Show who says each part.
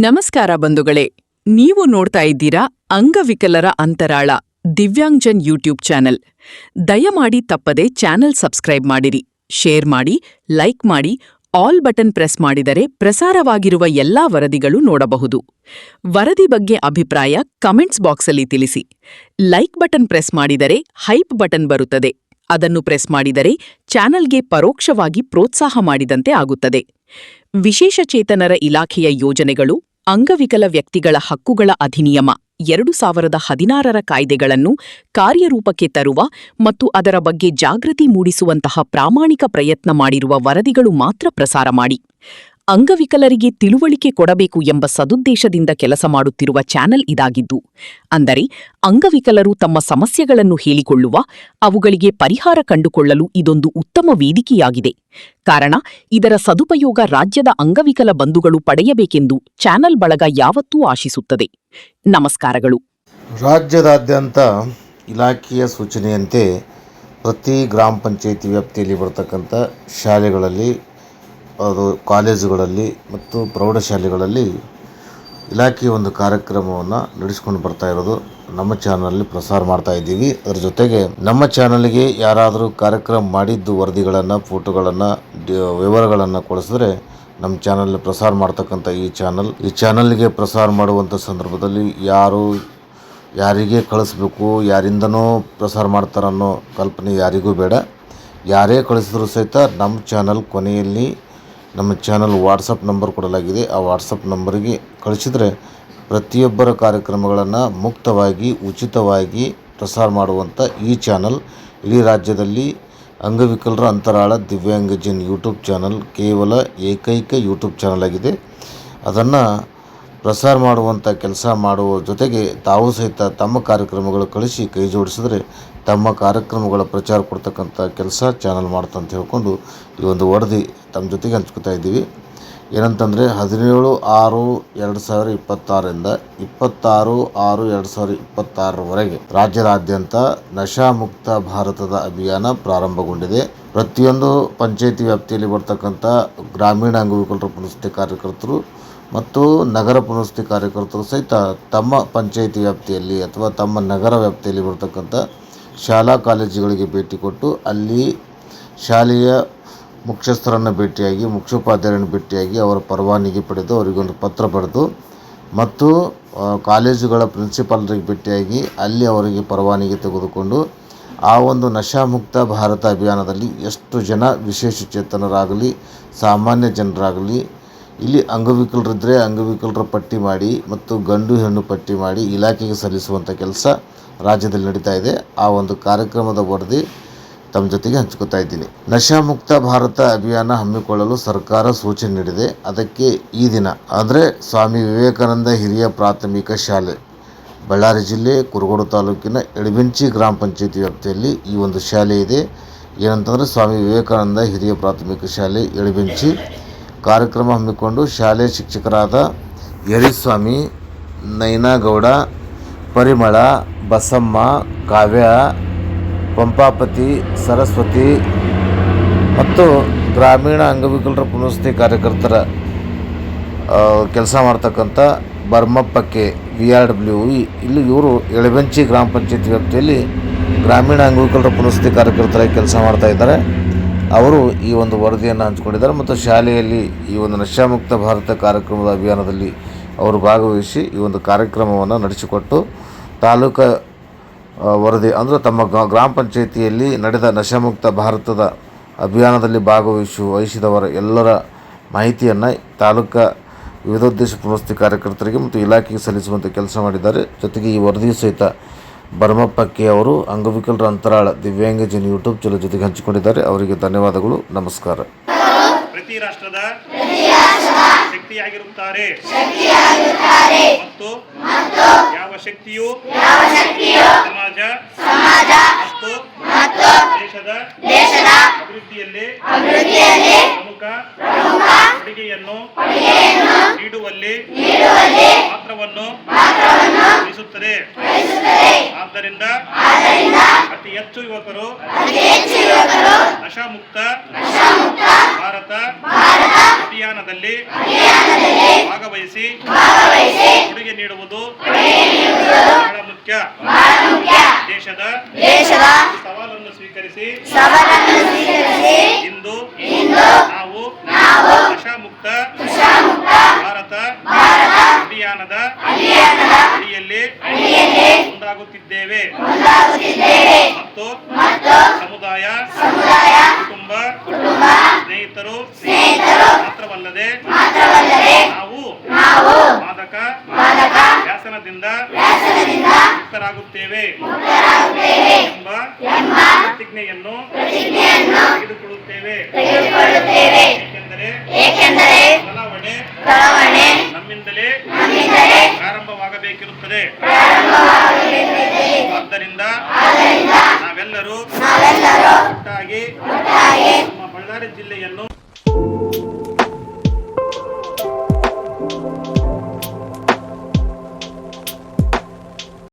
Speaker 1: ನಮಸ್ಕಾರ ಬಂಧುಗಳೇ, ನೀವು ನೋಡ್ತಾ ಇದ್ದೀರಾ ಅಂಗವಿಕಲರ ಅಂತರಾಳ ದಿವ್ಯಾಂಗ್ಜನ್ ಯೂಟ್ಯೂಬ್ ಚಾನೆಲ್. ದಯಮಾಡಿ ತಪ್ಪದೆ ಚಾನೆಲ್ ಸಬ್ಸ್ಕ್ರೈಬ್ ಮಾಡಿರಿ, ಶೇರ್ ಮಾಡಿ, ಲೈಕ್ ಮಾಡಿ, ಆಲ್ ಬಟನ್ ಪ್ರೆಸ್ ಮಾಡಿದರೆ ಪ್ರಸಾರವಾಗಿರುವ ಎಲ್ಲಾ ವರದಿಗಳು ನೋಡಬಹುದು. ವರದಿ ಬಗ್ಗೆ ಅಭಿಪ್ರಾಯ ಕಮೆಂಟ್ಸ್ ಬಾಕ್ಸಲ್ಲಿ ತಿಳಿಸಿ. ಲೈಕ್ ಬಟನ್ ಪ್ರೆಸ್ ಮಾಡಿದರೆ ಹೈಪ್ ಬಟನ್ ಬರುತ್ತದೆ. ಅದನ್ನು ಪ್ರೆಸ್ ಮಾಡಿದರೆ ಚಾನೆಲ್ಗೆ ಪರೋಕ್ಷವಾಗಿ ಪ್ರೋತ್ಸಾಹ ಮಾಡಿದಂತೆ ಆಗುತ್ತದೆ. ವಿಶೇಷಚೇತನರ ಇಲಾಖೆಯ ಯೋಜನೆಗಳು, ಅಂಗವಿಕಲ ವ್ಯಕ್ತಿಗಳ ಹಕ್ಕುಗಳ ಅಧಿನಿಯಮ 2016ರ ಕಾಯ್ದೆಗಳನ್ನು ಕಾರ್ಯರೂಪಕ್ಕೆ ತರುವ ಮತ್ತು ಅದರ ಬಗ್ಗೆ ಜಾಗೃತಿ ಮೂಡಿಸುವಂತಹ ಪ್ರಾಮಾಣಿಕ ಪ್ರಯತ್ನ ಮಾಡಿರುವ ವರದಿಗಳು ಮಾತ್ರ ಪ್ರಸಾರ ಮಾಡಿ. ಅಂಗವಿಕಲರಿಗೆ ತಿಳುವಳಿಕೆ ಕೊಡಬೇಕು ಎಂಬ ಸದುದ್ದೇಶದಿಂದ ಕೆಲಸ ಮಾಡುತ್ತಿರುವ ಚಾನೆಲ್ ಇದಾಗಿದ್ದು, ಅಂದರೆ ಅಂಗವಿಕಲರು ತಮ್ಮ ಸಮಸ್ಯೆಗಳನ್ನು ಹೇಳಿಕೊಳ್ಳುವ, ಅವುಗಳಿಗೆ ಪರಿಹಾರ ಕಂಡುಕೊಳ್ಳಲು ಇದೊಂದು ಉತ್ತಮ ವೇದಿಕೆಯಾಗಿದೆ. ಕಾರಣ, ಇದರ ಸದುಪಯೋಗ ರಾಜ್ಯದ ಅಂಗವಿಕಲ ಬಂಧುಗಳು ಪಡೆಯಬೇಕೆಂದು ಚಾನೆಲ್ ಬಳಗ ಯಾವತ್ತೂ ಆಶಿಸುತ್ತದೆ. ನಮಸ್ಕಾರಗಳು.
Speaker 2: ರಾಜ್ಯದಾದ್ಯಂತ ಇಲಾಖೆಯ ಸೂಚನೆಯಂತೆ ಪ್ರತಿ ಗ್ರಾಮ ಪಂಚಾಯಿತಿ ವ್ಯಾಪ್ತಿಯಲ್ಲಿ ಬರ್ತಕ್ಕಂಥ ಶಾಲೆಗಳಲ್ಲಿ, ಅದು ಕಾಲೇಜುಗಳಲ್ಲಿ ಮತ್ತು ಪ್ರೌಢಶಾಲೆಗಳಲ್ಲಿ ಇಲಾಖೆಯ ಒಂದು ಕಾರ್ಯಕ್ರಮವನ್ನು ನಡೆಸ್ಕೊಂಡು ಬರ್ತಾ ಇರೋದು ನಮ್ಮ ಚಾನಲಲ್ಲಿ ಪ್ರಸಾರ ಮಾಡ್ತಾ ಇದ್ದೀವಿ. ಅದರ ಜೊತೆಗೆ ನಮ್ಮ ಚಾನಲ್ಗೆ ಯಾರಾದರೂ ಕಾರ್ಯಕ್ರಮ ಮಾಡಿದ್ದು ವರದಿಗಳನ್ನು, ಫೋಟೋಗಳನ್ನು, ವಿವರಗಳನ್ನು ಕಳಿಸಿದ್ರೆ ನಮ್ಮ ಚಾನಲ್ ಪ್ರಸಾರ ಮಾಡ್ತಕ್ಕಂಥ ಈ ಚಾನಲ್ಗೆ ಪ್ರಸಾರ ಮಾಡುವಂಥ ಸಂದರ್ಭದಲ್ಲಿ ಯಾರಿಗೆ ಕಳಿಸ್ಬೇಕು, ಯಾರಿಂದನೋ ಪ್ರಸಾರ ಮಾಡ್ತಾರನ್ನೋ ಕಲ್ಪನೆ ಯಾರಿಗೂ ಬೇಡ. ಯಾರೇ ಕಳಿಸಿದ್ರು ಸಹಿತ ನಮ್ಮ ಚಾನಲ್ ಕೊನೆಯಲ್ಲಿ ನಮ್ಮ ಚಾನಲ್ ವಾಟ್ಸಪ್ ನಂಬರ್ ಕೊಡಲಾಗಿದೆ. ಆ ವಾಟ್ಸಪ್ ನಂಬರಿಗೆ ಕಳಿಸಿದರೆ ಪ್ರತಿಯೊಬ್ಬರ ಕಾರ್ಯಕ್ರಮಗಳನ್ನು ಮುಕ್ತವಾಗಿ, ಉಚಿತವಾಗಿ ಪ್ರಸಾರ ಮಾಡುವಂಥ ಈ ಚಾನಲ್ ಇಡೀ ರಾಜ್ಯದಲ್ಲಿ ಅಂಗವಿಕಲರ ಅಂತರಾಳ ದಿವ್ಯಾಂಗಜನ್ ಯೂಟ್ಯೂಬ್ ಚಾನಲ್ ಕೇವಲ ಏಕೈಕ ಯೂಟ್ಯೂಬ್ ಚಾನಲ್ ಆಗಿದೆ. ಅದನ್ನು ಪ್ರಸಾರ ಮಾಡುವಂಥ ಕೆಲಸ ಮಾಡುವ ಜೊತೆಗೆ ತಾವು ಸಹಿತ ತಮ್ಮ ಕಾರ್ಯಕ್ರಮಗಳು ಕಳಿಸಿ ಕೈ ಜೋಡಿಸಿದ್ರೆ ತಮ್ಮ ಕಾರ್ಯಕ್ರಮಗಳ ಪ್ರಚಾರ ಕೊಡ್ತಕ್ಕಂಥ ಕೆಲಸ ಚಾನಲ್ ಮಾಡ್ತಂತ ಹೇಳ್ಕೊಂಡು ಈ ಒಂದು ವರದಿ ತಮ್ಮ ಜೊತೆಗೆ ಹಂಚ್ಕೊತಾ ಇದ್ದೀವಿ. ಏನಂತಂದರೆ 17/6/2026ರಿಂದ 26/6/2026ರವರೆಗೆ ರಾಜ್ಯದಾದ್ಯಂತ ನಶಾಮುಕ್ತ ಭಾರತದ ಅಭಿಯಾನ ಪ್ರಾರಂಭಗೊಂಡಿದೆ. ಪ್ರತಿಯೊಂದು ಪಂಚಾಯಿತಿ ವ್ಯಾಪ್ತಿಯಲ್ಲಿ ಬರ್ತಕ್ಕಂಥ ಗ್ರಾಮೀಣ ಅಂಗವಿಕಲರ ಪುನರ್ವಸತಿ ಕಾರ್ಯಕರ್ತರು ಮತ್ತು ನಗರ ಪುನರ್ವಸತಿ ಕಾರ್ಯಕರ್ತರು ಸಹಿತ ತಮ್ಮ ಪಂಚಾಯಿತಿ ವ್ಯಾಪ್ತಿಯಲ್ಲಿ ಅಥವಾ ತಮ್ಮ ನಗರ ವ್ಯಾಪ್ತಿಯಲ್ಲಿ ಬರ್ತಕ್ಕಂಥ ಶಾಲಾ ಕಾಲೇಜುಗಳಿಗೆ ಭೇಟಿ ಕೊಟ್ಟು ಅಲ್ಲಿ ಶಾಲೆಯ ಮುಖ್ಯಸ್ಥರನ್ನು ಭೇಟಿಯಾಗಿ, ಮುಖ್ಯೋಪಾಧ್ಯಾಯರನ್ನು ಭೇಟಿಯಾಗಿ ಅವರ ಪರವಾನಗಿ ಪಡೆದು ಅವರಿಗೊಂದು ಪತ್ರ ಬರೆದು ಮತ್ತು ಕಾಲೇಜುಗಳ ಪ್ರಿನ್ಸಿಪಾಲರಿಗೆ ಭೇಟಿಯಾಗಿ ಅಲ್ಲಿ ಅವರಿಗೆ ಪರವಾನಗಿ ತೆಗೆದುಕೊಂಡು ಆ ಒಂದು ನಶಾಮುಕ್ತ ಭಾರತ ಅಭಿಯಾನದಲ್ಲಿ ಎಷ್ಟು ಜನ ವಿಶೇಷಚೇತನರಾಗಲಿ, ಸಾಮಾನ್ಯ ಜನರಾಗಲಿ, ಇಲ್ಲಿ ಅಂಗವಿಕಲರಿದ್ದರೆ ಅಂಗವಿಕಲರ ಪಟ್ಟಿ ಮಾಡಿ ಮತ್ತು ಗಂಡು ಹೆಣ್ಣು ಪಟ್ಟಿ ಮಾಡಿ ಇಲಾಖೆಗೆ ಸಲ್ಲಿಸುವಂಥ ಕೆಲಸ ರಾಜ್ಯದಲ್ಲಿ ನಡೀತಾ ಇದೆ. ಆ ಒಂದು ಕಾರ್ಯಕ್ರಮದ ವರದಿ ತಮ್ಮ ಜೊತೆಗೆ ಹಂಚ್ಕೊತಾ ಇದ್ದೀನಿ. ನಶಾಮುಕ್ತ ಭಾರತ ಅಭಿಯಾನ ಹಮ್ಮಿಕೊಳ್ಳಲು ಸರ್ಕಾರ ಸೂಚನೆ ನೀಡಿದೆ. ಅದಕ್ಕೆ ಈ ದಿನ ಅಂದರೆ ಸ್ವಾಮಿ ವಿವೇಕಾನಂದ ಹಿರಿಯ ಪ್ರಾಥಮಿಕ ಶಾಲೆ, ಬಳ್ಳಾರಿ ಜಿಲ್ಲೆ ಕುರುಗೋಡು ತಾಲೂಕಿನ ಎಳಬೆಂಚಿ ಗ್ರಾಮ ಪಂಚಾಯಿತಿ ವ್ಯಾಪ್ತಿಯಲ್ಲಿ ಈ ಒಂದು ಶಾಲೆ ಇದೆ. ಏನಂತಂದರೆ ಸ್ವಾಮಿ ವಿವೇಕಾನಂದ ಹಿರಿಯ ಪ್ರಾಥಮಿಕ ಶಾಲೆ ಎಳಬೆಂಚಿ ಕಾರ್ಯಕ್ರಮ ಹಮ್ಮಿಕೊಂಡು ಶಾಲೆ ಶಿಕ್ಷಕರಾದ ಯರಿಸ್ವಾಮಿ, ನೈನಾಗೌಡ, ಪರಿಮಳ, ಬಸಮ್ಮ, ಕಾವ್ಯ, ಪಂಪಾಪತಿ, ಸರಸ್ವತಿ ಮತ್ತು ಗ್ರಾಮೀಣ ಅಂಗವಿಕಲರ ಪುನರ್ವಸತಿ ಕಾರ್ಯಕರ್ತರ ಕೆಲಸ ಮಾಡ್ತಕ್ಕಂಥ ಬರ್ಮಪ್ಪಕ್ಕೆ VRWE ಇಲ್ಲಿ ಇವರು ಎಳಬೆಂಚಿ ಗ್ರಾಮ ಪಂಚಾಯತಿ ವ್ಯಾಪ್ತಿಯಲ್ಲಿ ಗ್ರಾಮೀಣ ಅಂಗವಿಕಲರ ಪುನರ್ವಸತಿ ಕಾರ್ಯಕರ್ತರಾಗಿ ಕೆಲಸ ಮಾಡ್ತಾ ಇದ್ದಾರೆ. ಅವರು ಈ ಒಂದು ವರದಿಯನ್ನು ಹಂಚಿಕೊಂಡಿದ್ದಾರೆ ಮತ್ತು ಶಾಲೆಯಲ್ಲಿ ಈ ಒಂದು ನಶಾಮುಕ್ತ ಭಾರತ ಕಾರ್ಯಕ್ರಮದ ಅಭಿಯಾನದಲ್ಲಿ ಅವರು ಭಾಗವಹಿಸಿ ಈ ಒಂದು ಕಾರ್ಯಕ್ರಮವನ್ನು ನಡೆಸಿಕೊಟ್ಟು ತಾಲೂಕು ವರದಿ ಅಂದರೆ ತಮ್ಮ ಗ್ರಾಮ ಪಂಚಾಯಿತಿಯಲ್ಲಿ ನಡೆದ ನಶಾಮುಕ್ತ ಭಾರತದ ಅಭಿಯಾನದಲ್ಲಿ ವಹಿಸಿದವರ ಎಲ್ಲರ ಮಾಹಿತಿಯನ್ನು ತಾಲೂಕಾ ವಿವಿಧೋದ್ದೇಶ ಪುನರ್ವಸತಿ ಕಾರ್ಯಕರ್ತರಿಗೆ ಮತ್ತು ಇಲಾಖೆಗೆ ಸಲ್ಲಿಸುವಂಥ ಕೆಲಸ ಮಾಡಿದ್ದಾರೆ. ಜೊತೆಗೆ ಈ ವರದಿ ಸಹಿತ ಬರ್ಮಪ್ಪಕ್ಕೆ ಅವರು ಅಂಗವಿಕಲರ ಅಂತರಾಳ ದಿವ್ಯಾಂಗಜನ್ ಯೂಟ್ಯೂಬ್ ಚಾನಲ್ ಜೊತೆಗೆ ಹಂಚಿಕೊಂಡಿದ್ದಾರೆ. ಅವರಿಗೆ ಧನ್ಯವಾದಗಳು. ನಮಸ್ಕಾರ.
Speaker 3: ಪ್ರತಿ ರಾಷ್ಟ್ರದ ಶಕ್ತಿಯಾಗಿರುತ್ತಾರೆ ಮತ್ತು ಯಾವ ಶಕ್ತಿಯು ಸಮಾಜ ಮತ್ತು ದೇಶದ ಅಭಿವೃದ್ಧಿಯಲ್ಲಿ ಪ್ರಮುಖ ಕೊಡುಗೆಯನ್ನು ನೀಡುವಲ್ಲಿ ಪಾತ್ರವನ್ನು ವಹಿಸುತ್ತದೆ. ಆದ್ದರಿಂದ ಅತಿ ಹೆಚ್ಚು ಯುವಕರು ನಶಾಮುಕ್ತ ಭಾರತ ಅಭಿಯಾನದಲ್ಲಿ ಭಾಗವಹಿಸಿ ಭಾಗವಹಿಸಿ ಕೊಡುಗೆ ನೀಡುವುದು ಬಹಳ ಮುಖ್ಯ. ದೇಶದ ಸವಾಲನ್ನು ಸ್ವೀಕರಿಸಿ ಇಂದು ನಾವು ನಶಾಮುಕ್ತ ಭಾರತ ಅಭಿಯಾನದ ಅಡಿಯಲ್ಲಿ ಮುಂದಾಗುತ್ತಿದ್ದೇವೆ ಮತ್ತು ಸಮುದಾಯ, ಕುಟುಂಬ, ಸ್ನೇಹಿತರು ಮಾತ್ರವಲ್ಲದೆ ನಾವು ಮಾದಕ ವ್ಯಸನದಿಂದ ಮುಕ್ತರಾಗುತ್ತೇವೆ ಎಂಬ ಪ್ರತಿಜ್ಞೆಯನ್ನು ತೆಗೆದುಕೊಳ್ಳುತ್ತೇವೆ. ಏಕೆಂದರೆ ಚಳವಳಿ ನಮ್ಮಿಂದಲೇ ಪ್ರಾರಂಭವಾಗಬೇಕಿರುತ್ತದೆ. ಆದ್ದರಿಂದ ನಾವೆಲ್ಲರೂ ಒಟ್ಟಾಗಿ ನಮ್ಮ ಬಳ್ಳಾರಿ ಜಿಲ್ಲೆಯನ್ನು